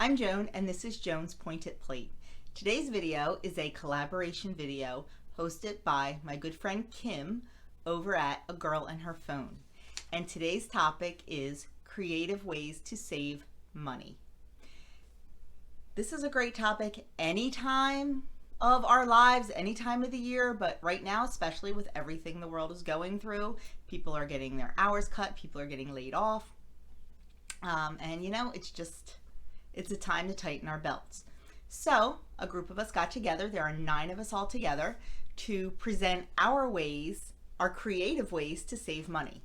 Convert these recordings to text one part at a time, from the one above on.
I'm Joan and this is Joan's Pointed Plate. Today's video is a collaboration video hosted by my good friend Kim over at A Girl and Her Phone. And today's topic is creative ways to save money. This is a great topic any time of our lives, any time of the year, but right now, especially with everything the world is going through, people are getting their hours cut, people are getting laid off. And you know, it's a time to tighten our belts. So a group of us got together, there are 9 of us all together, to present our creative ways to save money.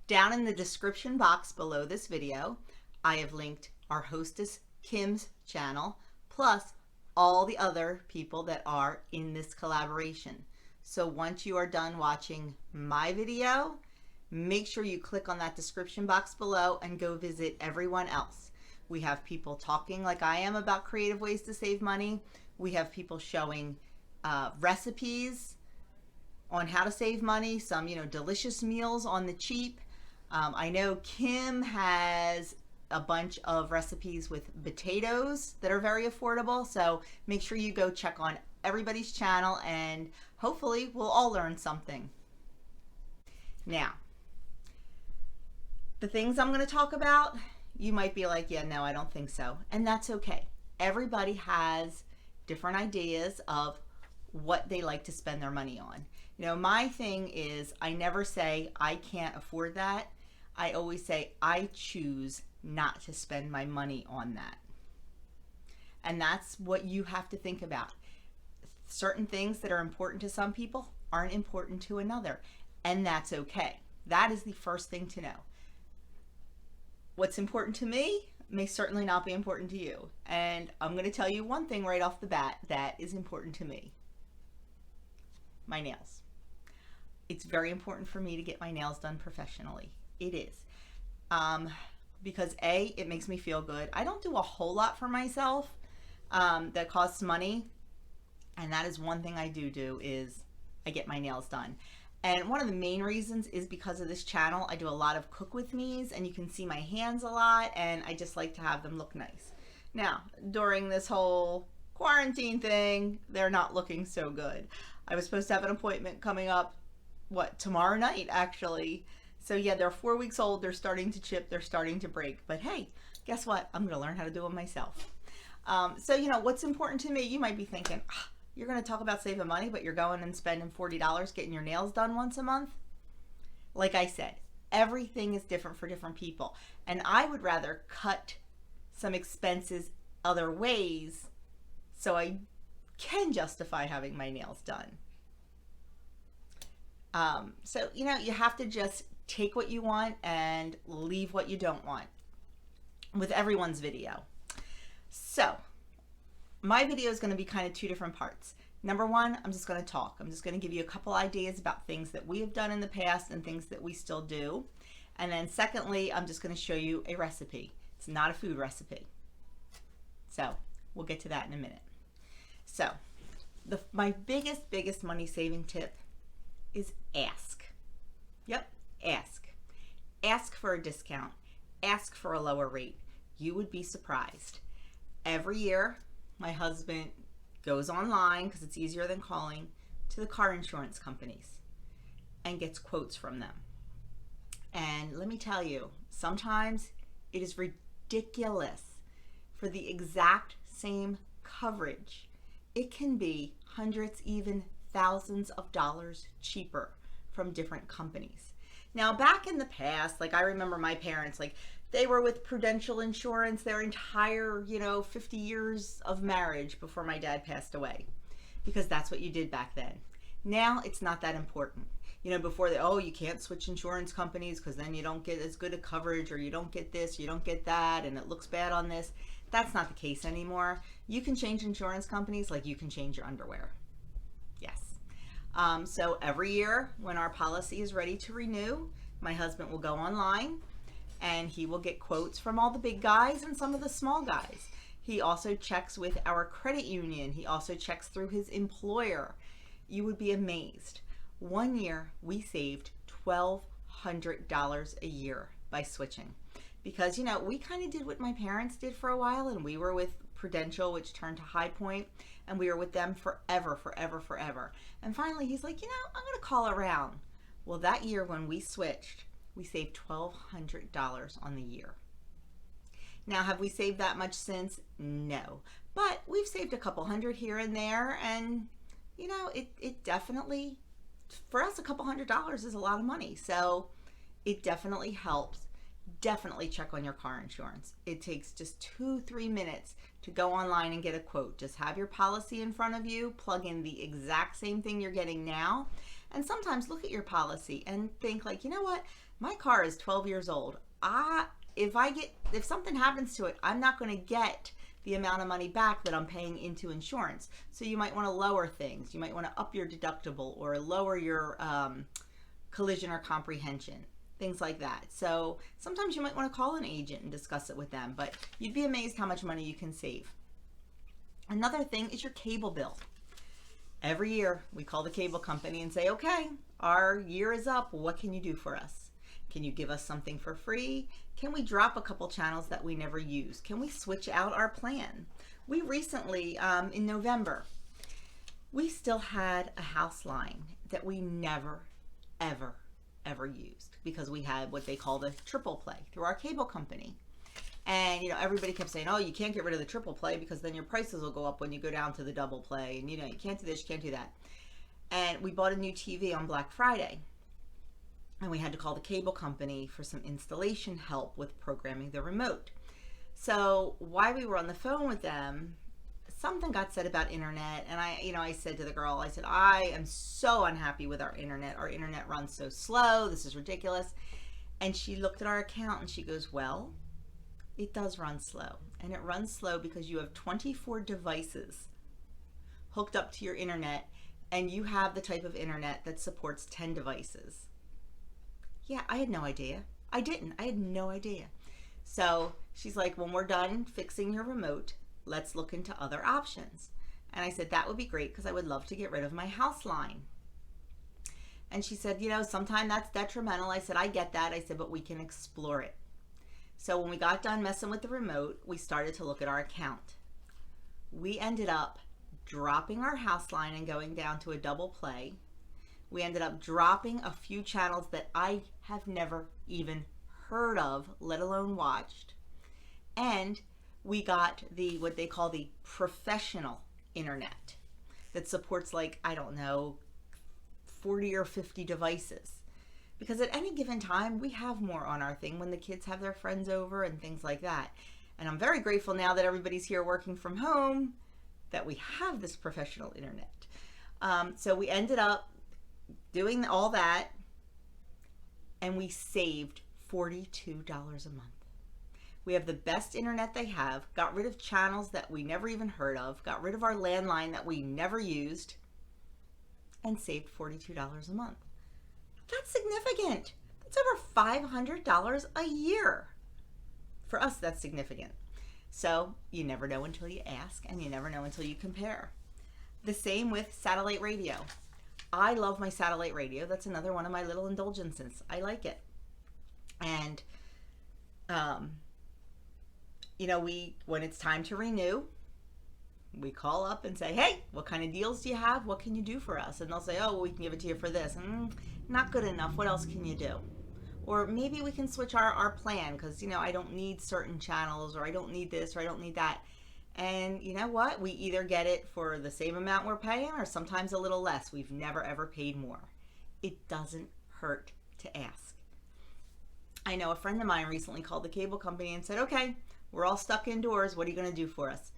Down in the description box below this video, I have linked our hostess Kim's channel, plus all the other people that are in this collaboration. So once you are done watching my video, make sure you click on that description box below and go visit everyone else. We have people talking like I am about creative ways to save money. We have people showing recipes on how to save money, some delicious meals on the cheap. I know Kim has a bunch of recipes with potatoes that are very affordable, so make sure you go check on everybody's channel and hopefully we'll all learn something. Now, the things I'm going to talk about, you might be like, yeah, no, I don't think so. And that's okay. Everybody has different ideas of what they like to spend their money on. My thing is I never say I can't afford that. I always say I choose not to spend my money on that. And that's what you have to think about. Certain things that are important to some people aren't important to another, and that's okay. That is the first thing to know. What's important to me may certainly not be important to you. And I'm going to tell you one thing right off the bat that is important to me. My nails. It's very important for me to get my nails done professionally. It is. Because A, it makes me feel good. I don't do a whole lot for myself that costs money. And that is one thing I do is I get my nails done. And one of the main reasons is because of this channel. I do a lot of cook with me's and you can see my hands a lot and I just like to have them look nice. Now, during this whole quarantine thing, they're not looking so good. I was supposed to have an appointment coming up, tomorrow night actually. So yeah, they're 4 weeks old, they're starting to chip, they're starting to break. But hey, guess what? I'm gonna learn how to do them myself. So what's important to me, you might be thinking, you're going to talk about saving money, but you're going and spending $40 getting your nails done once a month? Like I said, everything is different for different people. And I would rather cut some expenses other ways so I can justify having my nails done. So, you have to just take what you want and leave what you don't want with everyone's video. So, my video is going to be kind of 2 different parts. Number 1, I'm just going to talk. I'm just going to give you a couple ideas about things that we have done in the past and things that we still do. And then secondly, I'm just going to show you a recipe. It's not a food recipe. So we'll get to that in a minute. So my biggest money saving tip is ask. Yep, ask. Ask for a discount. Ask for a lower rate. You would be surprised. Every year, my husband goes online, because it's easier than calling, to the car insurance companies and gets quotes from them. And let me tell you, sometimes it is ridiculous. For the exact same coverage, it can be hundreds, even thousands of dollars cheaper from different companies. Now, back in the past, I remember my parents, they were with Prudential Insurance their entire, 50 years of marriage before my dad passed away, because that's what you did back then. Now it's not that important. Before you can't switch insurance companies because then you don't get as good a coverage, or you don't get this, you don't get that, and it looks bad on this. That's not the case anymore. You can change insurance companies like you can change your underwear. Yes. So every year when our policy is ready to renew, my husband will go online and he will get quotes from all the big guys and some of the small guys. He also checks with our credit union. He also checks through his employer. You would be amazed. One year we saved $1,200 a year by switching. because, you know, we kind of did what my parents did for a while, and we were with Prudential, which turned to High Point, and we were with them forever, forever, forever. And finally, he's like, you know, I'm going to call around. Well, that year when we switched, we saved $1,200 on the year. Now, have we saved that much since? No. But we've saved a couple hundred here and there, and, you know, it definitely, for us, a couple $100 is a lot of money. So it definitely helps. Definitely check on your car insurance. It takes just 2-3 minutes to go online and get a quote. Just have your policy in front of you, plug in the exact same thing you're getting now, and sometimes look at your policy and think like, you know what, my car is 12 years old. If something happens to it, I'm not going to get the amount of money back that I'm paying into insurance. So you might want to lower things. You might want to up your deductible or lower your collision or comprehension, things like that. So sometimes you might want to call an agent and discuss it with them, but you'd be amazed how much money you can save. Another thing is your cable bill. Every year we call the cable company and say, okay, our year is up. What can you do for us? Can you give us something for free? Can we drop a couple channels that we never use? Can we switch out our plan? We recently, in November, we still had a house line that we never, ever, ever used because we had what they call the triple play through our cable company. And, you know, everybody kept saying, oh, you can't get rid of the triple play because then your prices will go up when you go down to the double play. And, you know, you can't do this, you can't do that. And we bought a new TV on Black Friday. And we had to call the cable company for some installation help with programming the remote. So while we were on the phone with them, something got said about internet. And I said to the girl, I said, I am so unhappy with our internet. Our internet runs so slow. This is ridiculous. And she looked at our account and she goes, well, it does run slow. And it runs slow because you have 24 devices hooked up to your internet, and you have the type of internet that supports 10 devices. Yeah, I had no idea. I had no idea. So she's like, when we're done fixing your remote, let's look into other options. And I said, that would be great because I would love to get rid of my house line. And she said, you know, sometimes that's detrimental. I said, I get that. I said, but we can explore it. So when we got done messing with the remote, we started to look at our account. We ended up dropping our house line and going down to a double play. We ended up dropping a few channels that I have never even heard of, let alone watched. And we got what they call the professional internet that supports, like, I don't know, 40 or 50 devices. Because at any given time, we have more on our thing when the kids have their friends over and things like that. And I'm very grateful now that everybody's here working from home that we have this professional internet. So we ended up doing all that, and we saved $42 a month. We have the best internet they have, got rid of channels that we never even heard of, got rid of our landline that we never used, and saved $42 a month. That's significant. That's over $500 a year. For us, that's significant. So you never know until you ask, and you never know until you compare. The same with satellite radio. I love my satellite radio. That's another one of my little indulgences. I like it. And, you know, when it's time to renew, we call up and say, hey, what kind of deals do you have? What can you do for us? And they'll say, oh, well, we can give it to you for this. Not good enough. What else can you do? Or maybe we can switch our plan because, you know, I don't need certain channels, or I don't need this, or I don't need that. And you know what? We either get it for the same amount we're paying, or sometimes a little less. We've never ever paid more. It doesn't hurt to ask. I know a friend of mine recently called the cable company and said, okay, we're all stuck indoors. What are you going to do for us?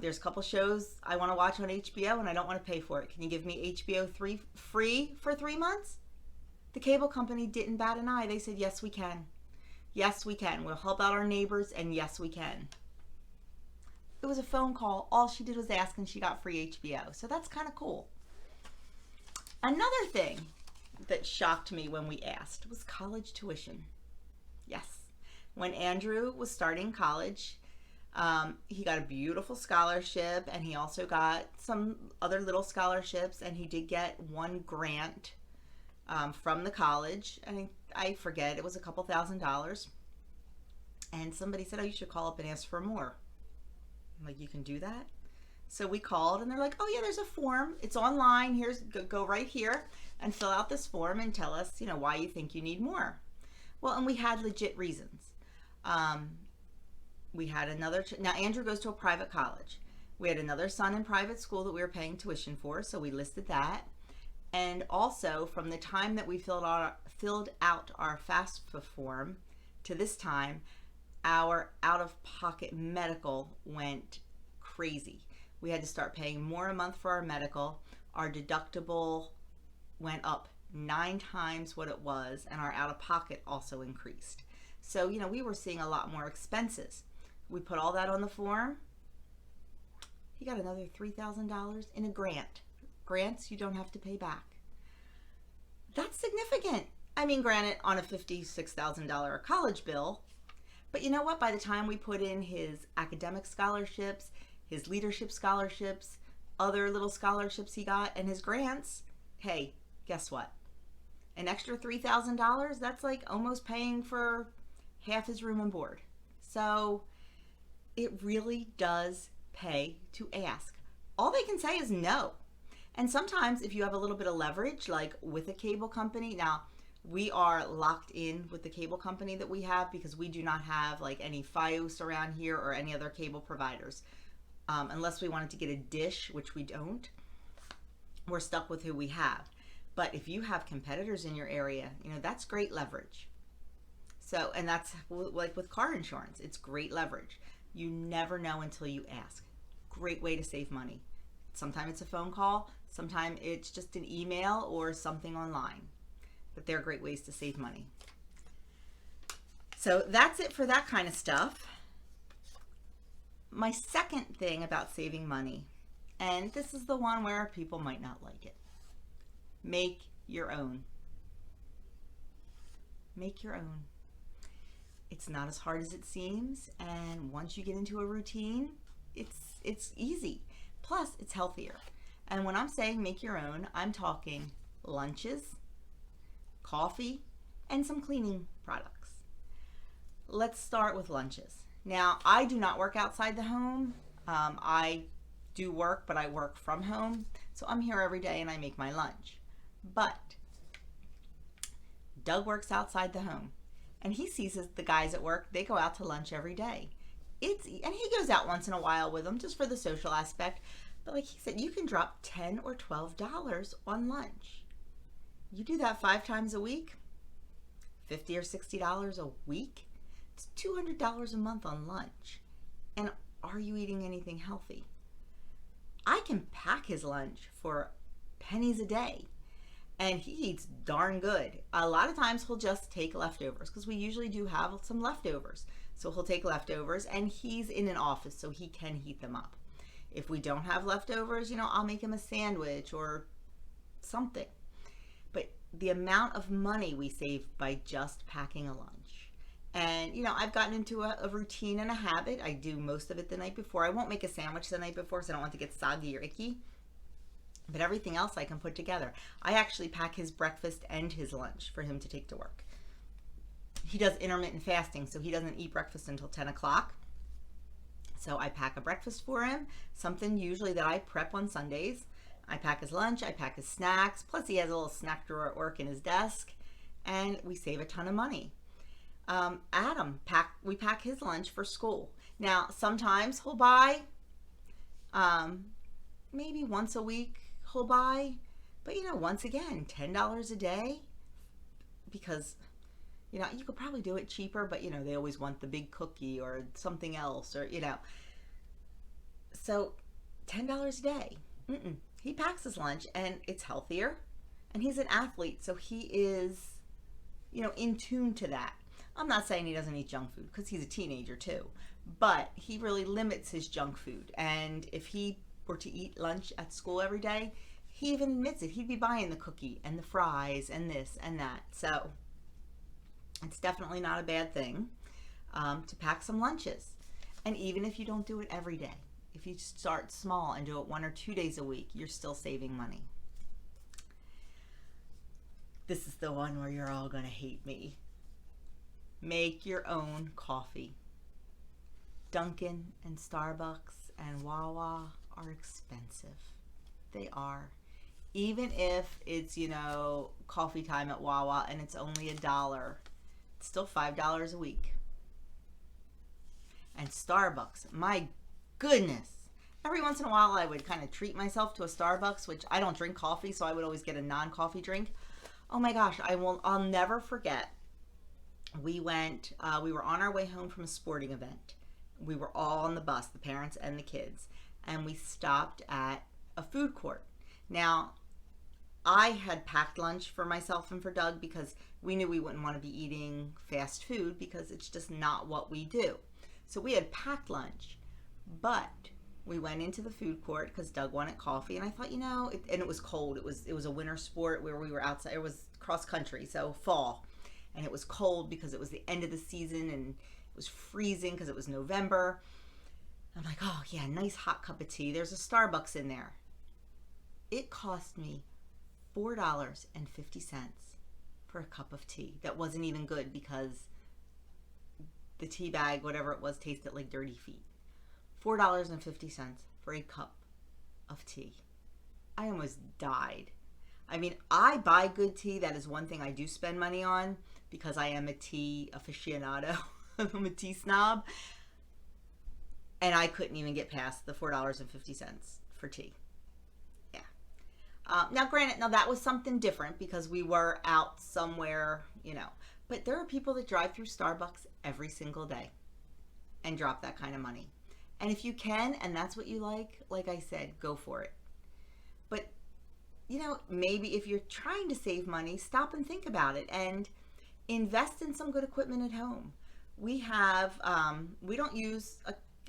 There's a couple shows I want to watch on HBO and I don't want to pay for it. Can you give me HBO free for 3 months? The cable company didn't bat an eye. They said, yes, we can. Yes, we can. We'll help out our neighbors, and yes, we can. It was a phone call. All she did was ask, and she got free HBO. So that's kind of cool. Another thing that shocked me when we asked was college tuition. Yes. When Andrew was starting college, he got a beautiful scholarship, and he also got some other little scholarships, and he did get one grant from the college. I forget, it was a couple $1,000s. And somebody said, oh, you should call up and ask for more. I'm like, you can do that? So we called and they're like, oh yeah, there's a form. It's online. Here's, go right here and fill out this form and tell us, why you think you need more. Well, and we had legit reasons. We had another, now Andrew goes to a private college. We had another son in private school that we were paying tuition for, so we listed that. And also, from the time that we filled out our FAFSA form to this time, our out-of-pocket medical went crazy. We had to start paying more a month for our medical. Our deductible went up 9 times what it was, and our out-of-pocket also increased. So, we were seeing a lot more expenses. We put all that on the form. He got another $3,000 in a grant. Grants you don't have to pay back. That's significant. I mean, granted, on a $56,000 college bill, but you know what? By the time we put in his academic scholarships, his leadership scholarships, other little scholarships he got, and his grants, hey, guess what? An extra $3,000, that's like almost paying for half his room and board. So it really does pay to ask. All they can say is no. And sometimes if you have a little bit of leverage, like with a cable company, now we are locked in with the cable company that we have because we do not have like any FiOS around here or any other cable providers. Unless we wanted to get a dish, which we don't, we're stuck with who we have. But if you have competitors in your area, that's great leverage. So, and that's like with car insurance, it's great leverage. You never know until you ask. Great way to save money. Sometimes it's a phone call, sometimes it's just an email or something online. But they're great ways to save money. So that's it for that kind of stuff. My second thing about saving money, and this is the one where people might not like it. Make your own. Make your own. It's not as hard as it seems, and once you get into a routine, it's easy. Plus, it's healthier. And when I'm saying make your own, I'm talking lunches, coffee, and some cleaning products. Let's start with lunches. Now, I do not work outside the home. I do work, but I work from home. So I'm here every day and I make my lunch. But Doug works outside the home. And he sees the guys at work, they go out to lunch every day. And he goes out once in a while with them just for the social aspect. But like he said, you can drop $10 or $12 on lunch. You do that 5 times a week, $50 or $60 a week. It's $200 a month on lunch. And are you eating anything healthy? I can pack his lunch for pennies a day. And he eats darn good. A lot of times he'll just take leftovers because we usually do have some leftovers. So he'll take leftovers, and he's in an office so he can heat them up. If we don't have leftovers, I'll make him a sandwich or something. But the amount of money we save by just packing a lunch. And, I've gotten into a routine and a habit. I do most of it the night before. I won't make a sandwich the night before because I don't want it to get soggy or icky. But everything else I can put together. I actually pack his breakfast and his lunch for him to take to work. He does intermittent fasting, so he doesn't eat breakfast until 10 o'clock. So I pack a breakfast for him, something usually that I prep on Sundays. I pack his lunch, I pack his snacks, plus he has a little snack drawer at work in his desk, and we save a ton of money. Adam, we pack his lunch for school. Now, sometimes he'll buy, maybe once a week, he'll buy, but once again, $10 a day, because you could probably do it cheaper, but they always want the big cookie or something else, or so $10 a day. He packs his lunch, and it's healthier, and he's an athlete, so he is in tune to that. I'm not saying he doesn't eat junk food, because he's a teenager too, but he really limits his junk food. And if he were to eat lunch at school every day, he even admits it. He'd be buying the cookie and the fries and this and that. So it's definitely not a bad thing to pack some lunches. And even if you don't do it every day, if you start small and do it 1 or 2 days a week, you're still saving money. This is the one where you're all going to hate me. Make your own coffee. Dunkin' and Starbucks and Wawa are expensive. They are. Even if it's, coffee time at Wawa and it's only $1, it's still $5 a week. And Starbucks, my goodness. Every once in a while I would kind of treat myself to a Starbucks, which I don't drink coffee, so I would always get a non-coffee drink. Oh my gosh, I'll never forget. We were on our way home from a sporting event. We were all on the bus, the parents and the kids, and we stopped at a food court. Now, I had packed lunch for myself and for Doug because we knew we wouldn't want to be eating fast food because it's just not what we do. So we had packed lunch, but we went into the food court because Doug wanted coffee, and I thought, and it was cold. It was a winter sport where we were outside. It was cross country, so fall, and it was cold because it was the end of the season, and it was freezing because it was November. I'm like, oh yeah, nice hot cup of tea. There's a Starbucks in there. It cost me $4.50 for a cup of tea. That wasn't even good because the tea bag, whatever it was, tasted like dirty feet. $4.50 for a cup of tea. I almost died. I mean, I buy good tea. That is one thing I do spend money on because I am a tea aficionado. I'm a tea snob. And I couldn't even get past the $4.50 for tea. Yeah. Now, granted, that was something different because we were out somewhere, But there are people that drive through Starbucks every single day and drop that kind of money. And if you can, and that's what you like I said, go for it. But, maybe if you're trying to save money, stop and think about it and invest in some good equipment at home. We don't use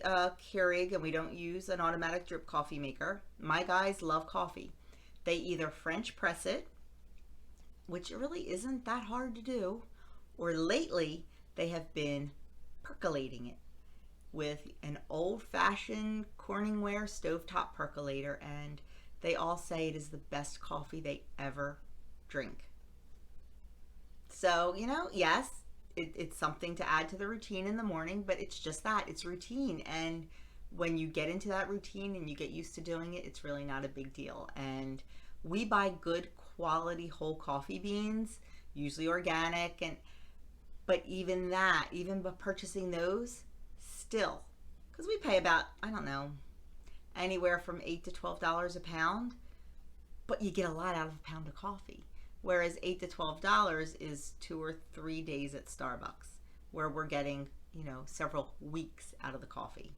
a Keurig and we don't use an automatic drip coffee maker. My guys love coffee. They either French press it, which really isn't that hard to do, or lately they have been percolating it with an old-fashioned Corningware stovetop percolator, and they all say it is the best coffee they ever drink. So, yes, it's something to add to the routine in the morning, but it's just that. It's routine, and when you get into that routine and you get used to doing it, it's really not a big deal. And we buy good quality whole coffee beans, usually organic, but even purchasing those, still, because we pay about, anywhere from $8 to $12 a pound, but you get a lot out of a pound of coffee. Whereas $8 to $12 is 2 or 3 days at Starbucks, where we're getting, several weeks out of the coffee.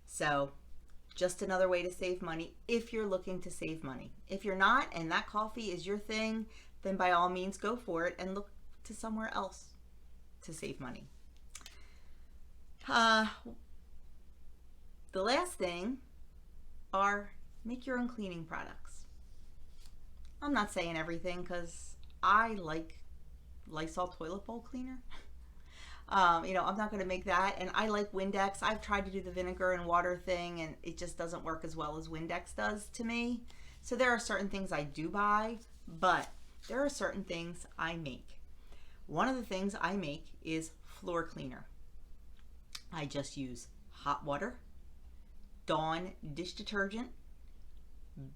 So just another way to save money if you're looking to save money. If you're not, and that coffee is your thing, then by all means go for it and look to somewhere else to save money. The last thing are make your own cleaning products. I'm not saying everything because I like Lysol toilet bowl cleaner. I'm not going to make that. And I like Windex. I've tried to do the vinegar and water thing, and it just doesn't work as well as Windex does to me. So there are certain things I do buy, but there are certain things I make. One of the things I make is floor cleaner. I just use hot water, Dawn dish detergent,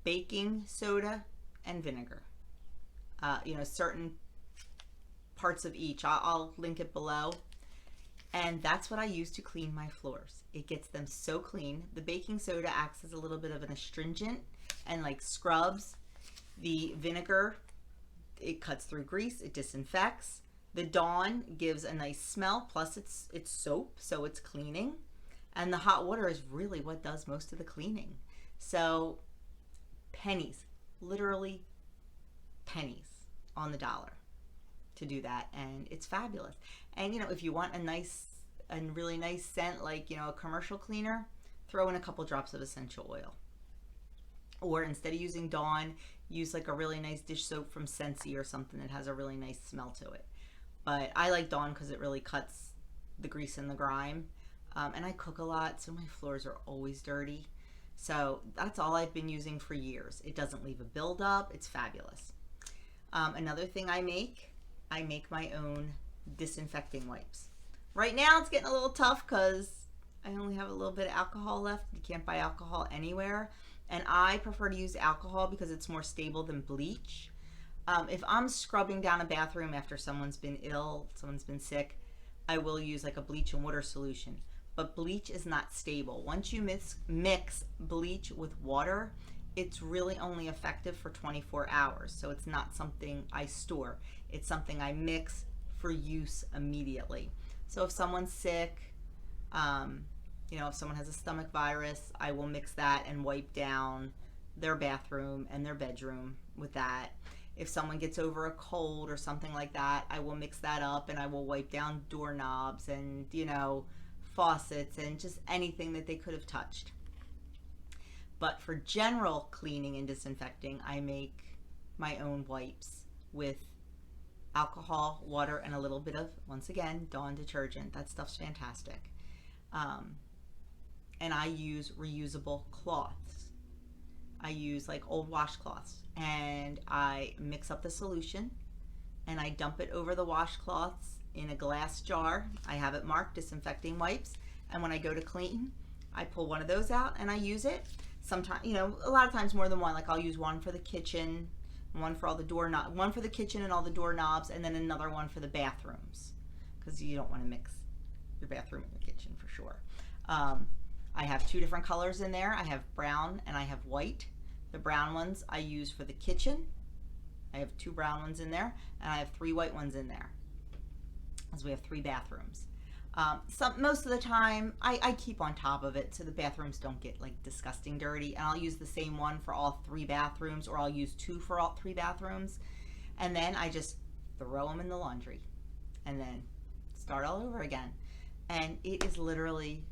baking soda, and vinegar. Certain parts of each. I'll link it below. And that's what I use to clean my floors. It gets them so clean. The baking soda acts as a little bit of an astringent and scrubs. The vinegar, it cuts through grease, it disinfects. The Dawn gives a nice smell, plus it's soap, so it's cleaning. And the hot water is really what does most of the cleaning. So pennies, literally pennies on the dollar to do that, and it's fabulous. And if you want a really nice scent, like a commercial cleaner, throw in a couple drops of essential oil. Or instead of using Dawn, use a really nice dish soap from Scentsy or something that has a really nice smell to it. But I like Dawn because it really cuts the grease and the grime. And I cook a lot, so my floors are always dirty. So that's all I've been using for years. It doesn't leave a buildup. It's fabulous. Another thing I make my own disinfecting wipes. Right now it's getting a little tough because I only have a little bit of alcohol left. You can't buy alcohol anywhere. And I prefer to use alcohol because it's more stable than bleach. If I'm scrubbing down a bathroom after someone's been ill, someone's been sick, I will use like a bleach and water solution. But bleach is not stable. Once you mix bleach with water, it's really only effective for 24 hours. So it's not something I store. It's something I mix for use immediately. So if someone's sick, if someone has a stomach virus, I will mix that and wipe down their bathroom and their bedroom with that. If someone gets over a cold or something like that, I will mix that up and I will wipe down doorknobs and, faucets and just anything that they could have touched. But for general cleaning and disinfecting, I make my own wipes with alcohol, water, and a little bit of, once again, Dawn detergent. That stuff's fantastic. And I use reusable cloths. I use like old washcloths, and I mix up the solution and I dump it over the washcloths in a glass jar. I have it marked Disinfecting Wipes, and when I go to clean, I pull one of those out and I use it. Sometimes, a lot of times more than one. Like I'll use one for the kitchen, one for all the doorknobs, one for the kitchen and all the doorknobs, and then another one for the bathrooms, because you don't want to mix your bathroom and your kitchen for sure. I have two different colors in there. I have brown and I have white. The brown ones I use for the kitchen. I have 2 brown ones in there, and I have 3 white ones in there, as we have 3 bathrooms. Most of the time I keep on top of it so the bathrooms don't get like disgusting dirty, and I'll use the same one for all 3 bathrooms, or I'll use 2 for all 3 bathrooms, and then I just throw them in the laundry and then start all over again. And it is literally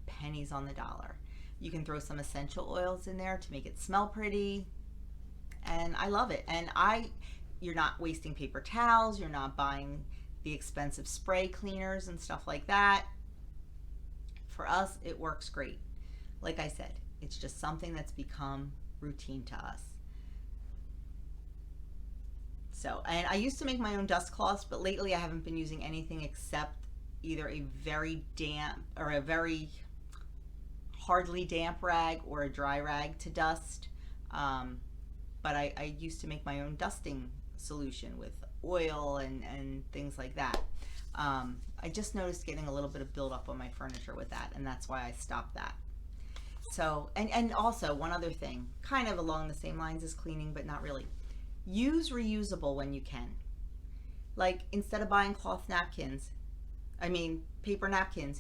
pennies on the dollar. You can throw some essential oils in there to make it smell pretty, and I love it. And you're not wasting paper towels, you're not buying the expensive spray cleaners and stuff like that. For us, it works great. Like I said, it's just something that's become routine to us. So, and I used to make my own dust cloths, but lately I haven't been using anything except either a very damp or a very hardly damp rag or a dry rag to dust. But I used to make my own dusting solution with oil and things like that. I just noticed getting a little bit of buildup on my furniture with that, and that's why I stopped that. So, and also one other thing, kind of along the same lines as cleaning, but not really. Use reusable when you can. Like, instead of buying paper napkins,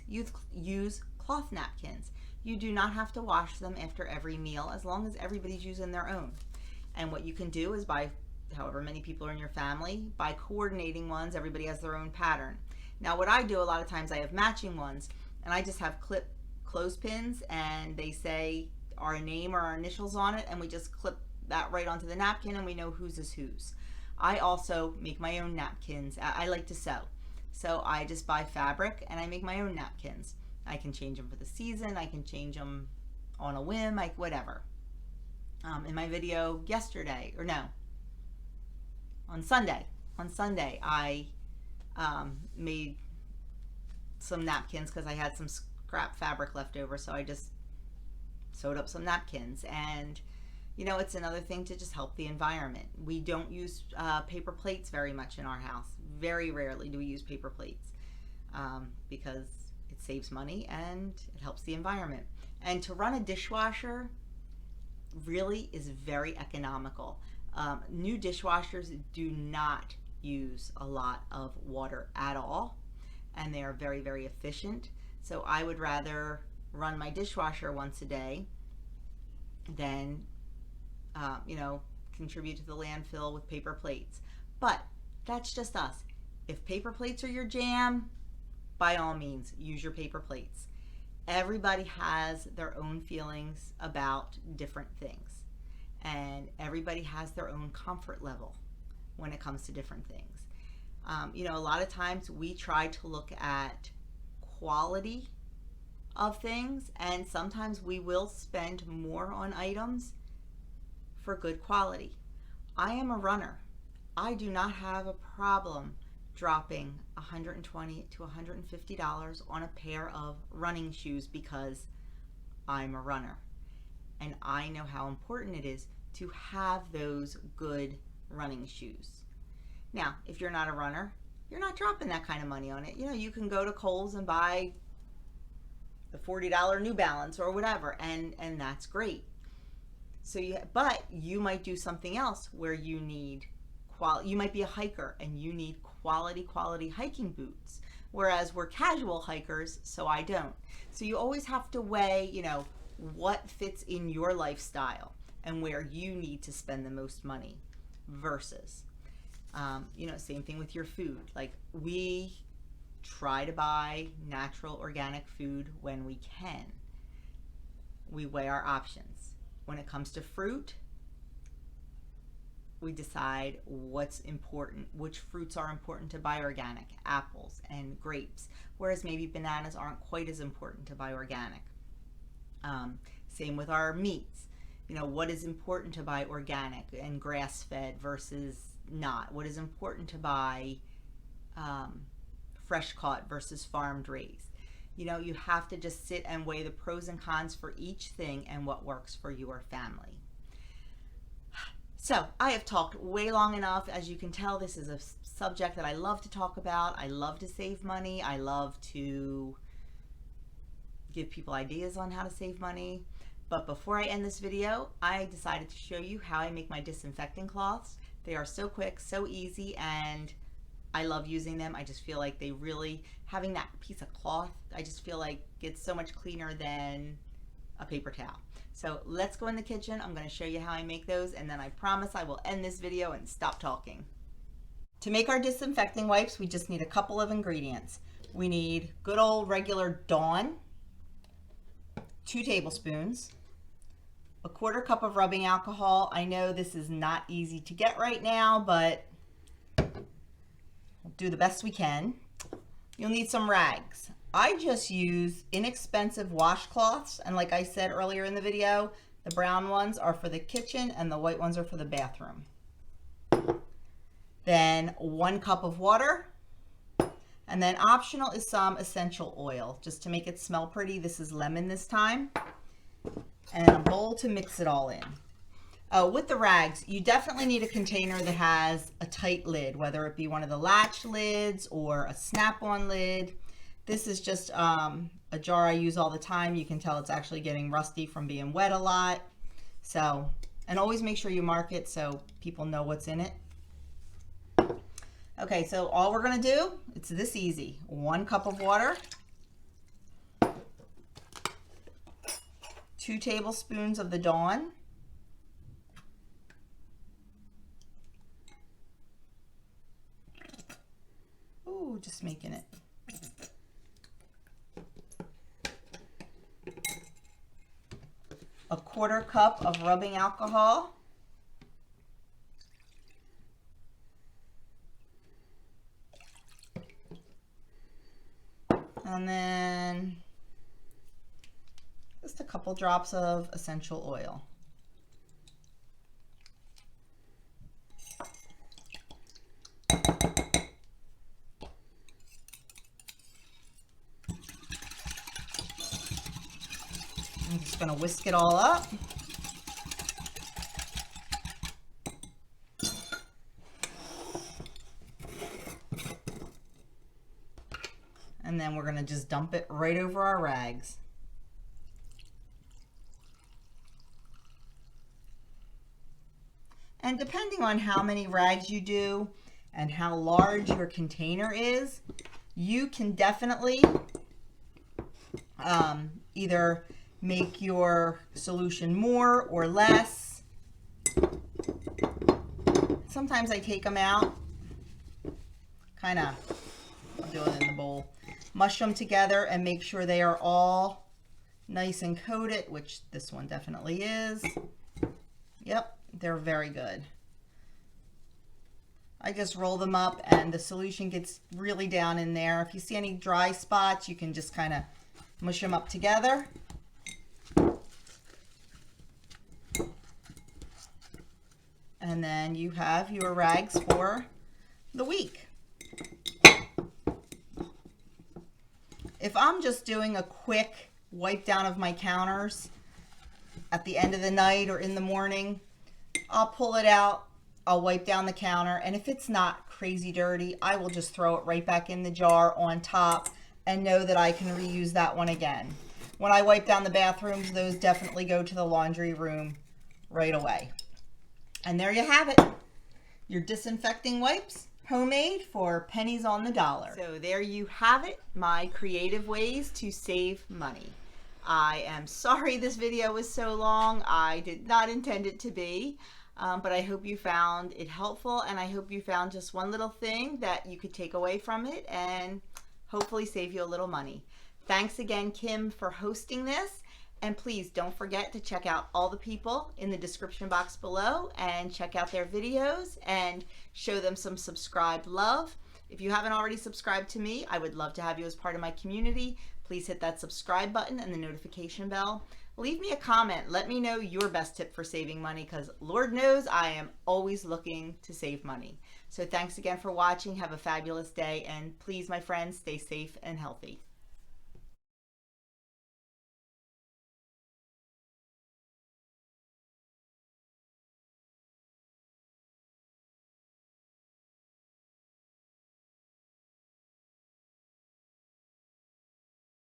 use cloth napkins. You do not have to wash them after every meal, as long as everybody's using their own. And what you can do is buy, however many people are in your family, buy coordinating ones. Everybody has their own pattern. Now what I do a lot of times, I have matching ones, and I just have clip clothespins, and they say our name or our initials on it, and we just clip that right onto the napkin, and we know whose is whose. I also make my own napkins. I like to sew, so I just buy fabric and I make my own napkins. I can change them for the season, I can change them on a whim, like whatever. In my video yesterday, or no, on Sunday I made some napkins because I had some scrap fabric left over, so I just sewed up some napkins. And it's another thing to just help the environment. We don't use paper plates very much in our house. Very rarely do we use paper plates because it saves money and it helps the environment. And to run a dishwasher really is very economical. New dishwashers do not use a lot of water at all, and they are very, very efficient. So I would rather run my dishwasher once a day than contribute to the landfill with paper plates. But that's just us. If paper plates are your jam, by all means, use your paper plates. Everybody has their own feelings about different things, and everybody has their own comfort level when it comes to different things. A lot of times we try to look at quality of things, and sometimes we will spend more on items for good quality. I am a runner. I do not have a problem dropping $120 to $150 on a pair of running shoes because I'm a runner. And I know how important it is to have those good running shoes. Now, if you're not a runner, you're not dropping that kind of money on it. You know, you can go to Kohl's and buy the $40 New Balance or whatever, and that's great. So but you might do something else where you need you might be a hiker and you need quality hiking boots, whereas we're casual hikers, so I don't. So you always have to weigh, you know, what fits in your lifestyle and where you need to spend the most money versus, you know, same thing with your food. Like, we try to buy natural organic food when we can. We weigh our options. When it comes to fruit, we decide what's important, which fruits are important to buy organic, apples and grapes, whereas maybe bananas aren't quite as important to buy organic. Same with our meats. You know, what is important to buy organic and grass-fed versus not? What is important to buy fresh caught versus farmed raised? You know, you have to just sit and weigh the pros and cons for each thing and what works for your family. So I have talked way long enough. As you can tell, this is a subject that I love to talk about. I love to save money. I love to give people ideas on how to save money. But before I end this video, I decided to show you how I make my disinfecting cloths. They are so quick, so easy, and I love using them. I just feel like they really, having that piece of cloth, I just feel like it's so much cleaner than a paper towel. So let's go in the kitchen. I'm going to show you how I make those, and then I promise I will end this video and stop talking. To make our disinfecting wipes, we just need a couple of ingredients. We need good old regular Dawn, 2 tablespoons, a 1/4 cup of rubbing alcohol. I know this is not easy to get right now, but we'll do the best we can. You'll need some rags. I just use inexpensive washcloths, and like I said earlier in the video, the brown ones are for the kitchen and the white ones are for the bathroom. Then 1 cup of water, and then optional is some essential oil just to make it smell pretty. This is lemon this time, and a bowl to mix it all in. With the rags, you definitely need a container that has a tight lid, whether it be one of the latch lids or a snap-on lid. This is just a jar I use all the time. You can tell it's actually getting rusty from being wet a lot. So, and always make sure you mark it so people know what's in it. Okay, so all we're gonna do, it's this easy. 1 cup of water, 2 tablespoons of the Dawn, ooh, just making it. A 1/4 cup of rubbing alcohol, and then just a couple drops of essential oil. I'm just going to whisk it all up. And then we're going to just dump it right over our rags. And depending on how many rags you do and how large your container is, you can definitely either make your solution more or less. Sometimes I take them out, kind of, I'll do it in the bowl, mush them together and make sure they are all nice and coated, which this one definitely is. Yep, they're very good. I just roll them up and the solution gets really down in there. If you see any dry spots, you can just kind of mush them up together. And then you have your rags for the week. if I'm just doing a quick wipe down of my counters at the end of the night or in the morning, I'll pull it out, I'll wipe down the counter, and if it's not crazy dirty, I will just throw it right back in the jar on top and know that I can reuse that one again. When I wipe down the bathrooms, those definitely go to the laundry room right away. And there you have it, your disinfecting wipes, homemade for pennies on the dollar. So there you have it, my creative ways to save money. I am sorry this video was so long. I did not intend it to be, but I hope you found it helpful, and I hope you found just one little thing that you could take away from it and hopefully save you a little money. Thanks again, Kim, for hosting this. And please don't forget to check out all the people in the description box below and check out their videos and show them some subscribed love. If you haven't already subscribed to me, I would love to have you as part of my community. Please hit that subscribe button and the notification bell. Leave me a comment. Let me know your best tip for saving money, because Lord knows I am always looking to save money. So thanks again for watching. Have a fabulous day, and please, my friends, stay safe and healthy.